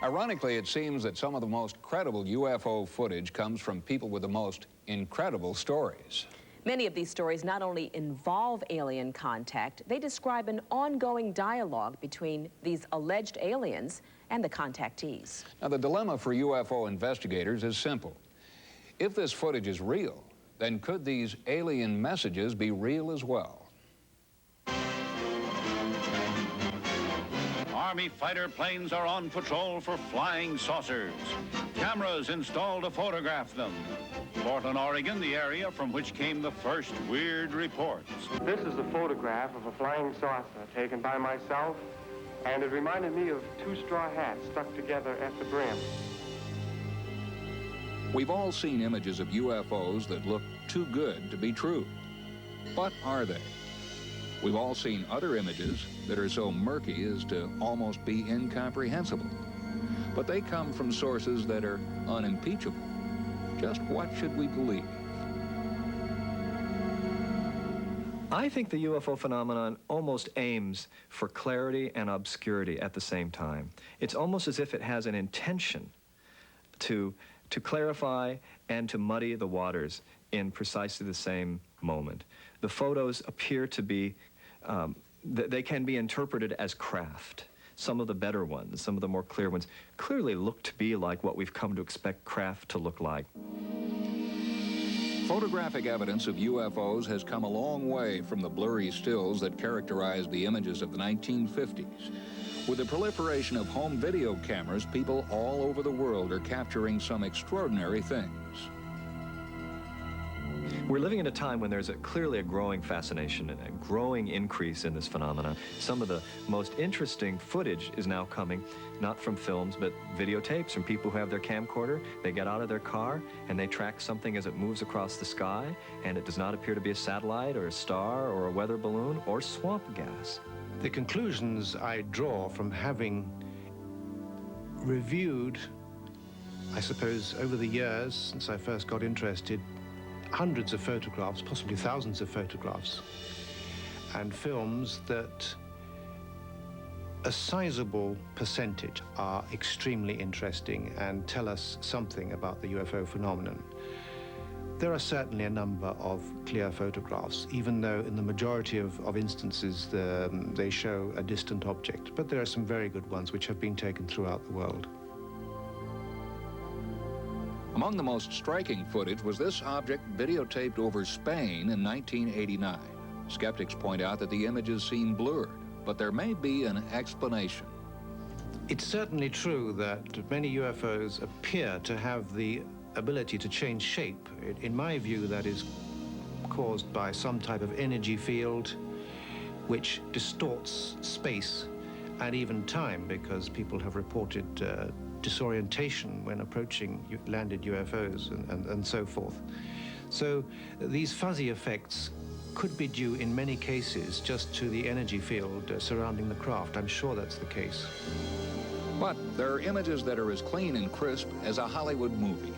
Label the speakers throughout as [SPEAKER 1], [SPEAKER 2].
[SPEAKER 1] Ironically, it seems that some of the most credible UFO footage comes from people with the most incredible stories.
[SPEAKER 2] Many of these stories not only involve alien contact, they describe an ongoing dialogue between these alleged aliens and the contactees.
[SPEAKER 1] Now, the dilemma for UFO investigators is simple. If this footage is real, then could these alien messages be real as well?
[SPEAKER 3] Army fighter planes are on patrol for flying saucers. Cameras installed to photograph them. Portland, Oregon, the area from which came the first weird reports.
[SPEAKER 4] This is a photograph of a flying saucer taken by myself, and it reminded me of two straw hats stuck together at the brim.
[SPEAKER 1] We've all seen images of UFOs that look too good to be true. But are they? We've all seen other images that are so murky as to almost be incomprehensible. But they come from sources that are unimpeachable. Just what should we believe?
[SPEAKER 5] I think the UFO phenomenon almost aims for clarity and obscurity at the same time. It's almost as if it has an intention to clarify and to muddy the waters in precisely the same moment. The photos appear to be, they can be interpreted as craft. Some of the better ones, some of the more clear ones, clearly look to be like what we've come to expect craft to look like.
[SPEAKER 1] Photographic evidence of UFOs has come a long way from the blurry stills that characterized the images of the 1950s. With the proliferation of home video cameras, people all over the world are capturing some extraordinary things.
[SPEAKER 5] We're living in a time when there's clearly a growing fascination and a growing increase in this phenomenon. Some of the most interesting footage is now coming not from films, but videotapes from people who have their camcorder. They get out of their car and they track something as it moves across the sky, and it does not appear to be a satellite or a star or a weather balloon or swamp gas.
[SPEAKER 6] The conclusions I draw from having reviewed, I suppose, over the years since I first got interested, hundreds of photographs, possibly thousands of photographs, and films, that a sizable percentage are extremely interesting and tell us something about the UFO phenomenon. There are certainly a number of clear photographs, even though in the majority of instances they show a distant object, but there are some very good ones which have been taken throughout the world.
[SPEAKER 1] Among the most striking footage was this object videotaped over Spain in 1989. Skeptics point out that the images seem blurred, but there may be an explanation.
[SPEAKER 6] It's certainly true that many UFOs appear to have the ability to change shape. In my view, that is caused by some type of energy field which distorts space and even time, because people have reported disorientation when approaching landed UFOs and so forth. So these fuzzy effects could be due in many cases just to the energy field surrounding the craft. I'm sure that's the case.
[SPEAKER 1] But there are images that are as clean and crisp as a Hollywood movie.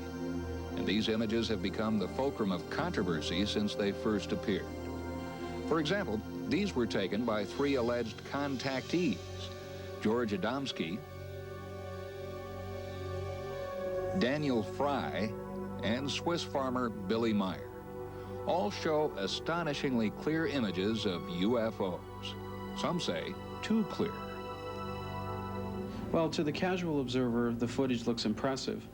[SPEAKER 1] And these images have become the fulcrum of controversy since they first appeared. For example, these were taken by three alleged contactees: George Adamski, Daniel Fry, and Swiss farmer Billy Meyer. All show astonishingly clear images of UFOs. Some say too clear.
[SPEAKER 7] Well, to the casual observer, the footage looks impressive.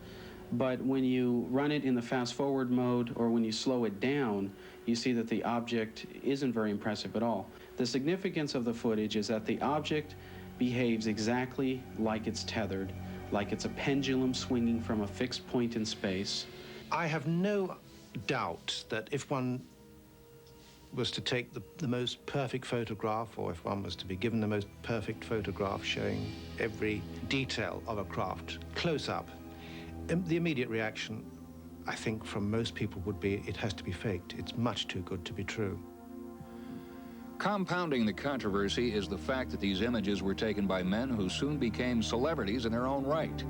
[SPEAKER 7] But when you run it in the fast-forward mode or when you slow it down, you see that the object isn't very impressive at all. The significance of the footage is that the object behaves exactly like it's tethered, like it's a pendulum swinging from a fixed point in space.
[SPEAKER 6] I have no doubt that if one was to take the most perfect photograph, or if one was to be given the most perfect photograph showing every detail of a craft close up, the immediate reaction, I think, from most people would be, it has to be faked. It's much too good to be true.
[SPEAKER 1] Compounding the controversy is the fact that these images were taken by men who soon became celebrities in their own right.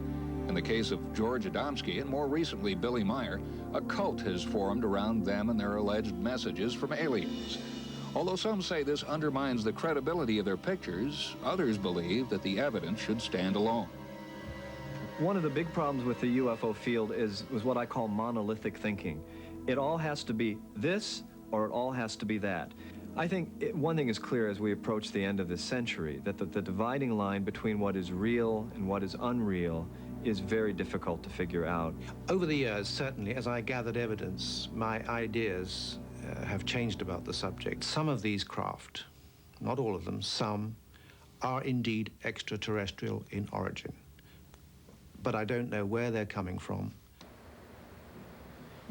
[SPEAKER 1] In the case of George Adamski and more recently Billy Meyer, a cult has formed around them and their alleged messages from aliens. Although some say this undermines the credibility of their pictures, others believe that the evidence should stand alone.
[SPEAKER 5] One of the big problems with the UFO field is what I call monolithic thinking. It all has to be this or it all has to be that. I think one thing is clear as we approach the end of this century, that the dividing line between what is real and what is unreal is very difficult to figure out.
[SPEAKER 6] Over the years, certainly, as I gathered evidence, my ideas have changed about the subject. Some of these craft, not all of them, some, are indeed extraterrestrial in origin. But I don't know where they're coming from.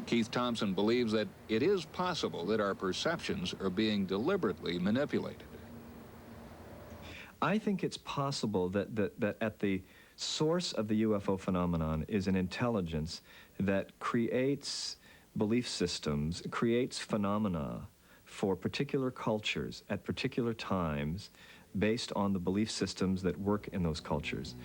[SPEAKER 1] Keith Thompson believes that it is possible that our perceptions are being deliberately manipulated.
[SPEAKER 5] I think it's possible that at the source of the UFO phenomenon is an intelligence that creates belief systems, creates phenomena for particular cultures at particular times based on the belief systems that work in those cultures.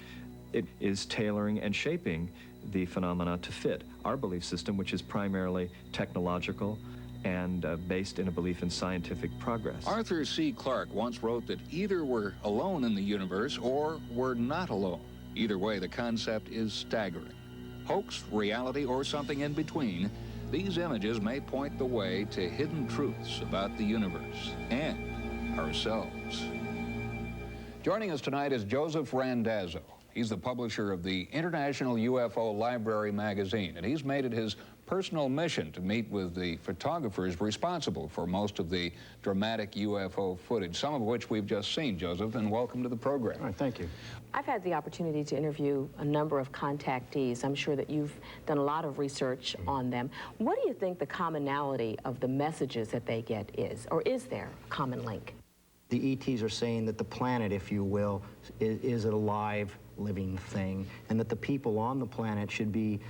[SPEAKER 5] It is tailoring and shaping the phenomena to fit our belief system, which is primarily technological and based in a belief in scientific progress.
[SPEAKER 1] Arthur C. Clarke once wrote that either we're alone in the universe or we're not alone. Either way, the concept is staggering. Hoax, reality, or something in between, these images may point the way to hidden truths about the universe and ourselves. Joining us tonight is Joseph Randazzo. He's the publisher of the International UFO Library magazine, and he's made it his personal mission to meet with the photographers responsible for most of the dramatic UFO footage, some of which we've just seen. Joseph, and welcome to the program.
[SPEAKER 6] All right, thank you.
[SPEAKER 2] I've had the opportunity to interview a number of contactees. I'm sure that you've done a lot of research on them. What do you think the commonality of the messages that they get is, or is there a common link?
[SPEAKER 8] The ETs are saying that the planet, if you will, is a live, living thing, and that the people on the planet should be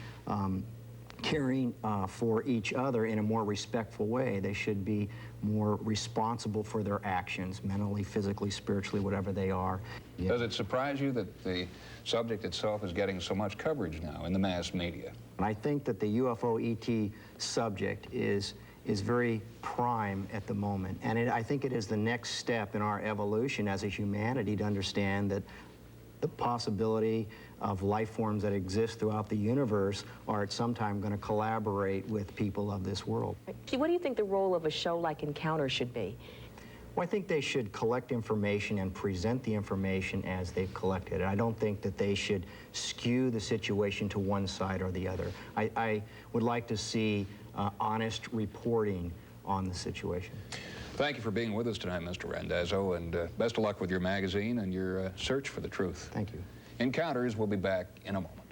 [SPEAKER 8] caring for each other in a more respectful way. They should be more responsible for their actions, mentally, physically, spiritually, whatever they are. Yeah.
[SPEAKER 1] Does it surprise you that the subject itself is getting so much coverage now in the mass media?
[SPEAKER 8] I think that the UFO ET subject is very prime at the moment, and I think it is the next step in our evolution as a humanity to understand that the possibility of life forms that exist throughout the universe are at some time going to collaborate with people of this world.
[SPEAKER 2] What do you think the role of a show like Encounter should be?
[SPEAKER 8] Well, I think they should collect information and present the information as they've collected it. I don't think that they should skew the situation to one side or the other. I would like to see honest reporting on the situation.
[SPEAKER 1] Thank you for being with us tonight, Mr. Randazzo, and best of luck with your magazine and your search for the truth.
[SPEAKER 8] Thank you.
[SPEAKER 1] Encounters will be back in a moment.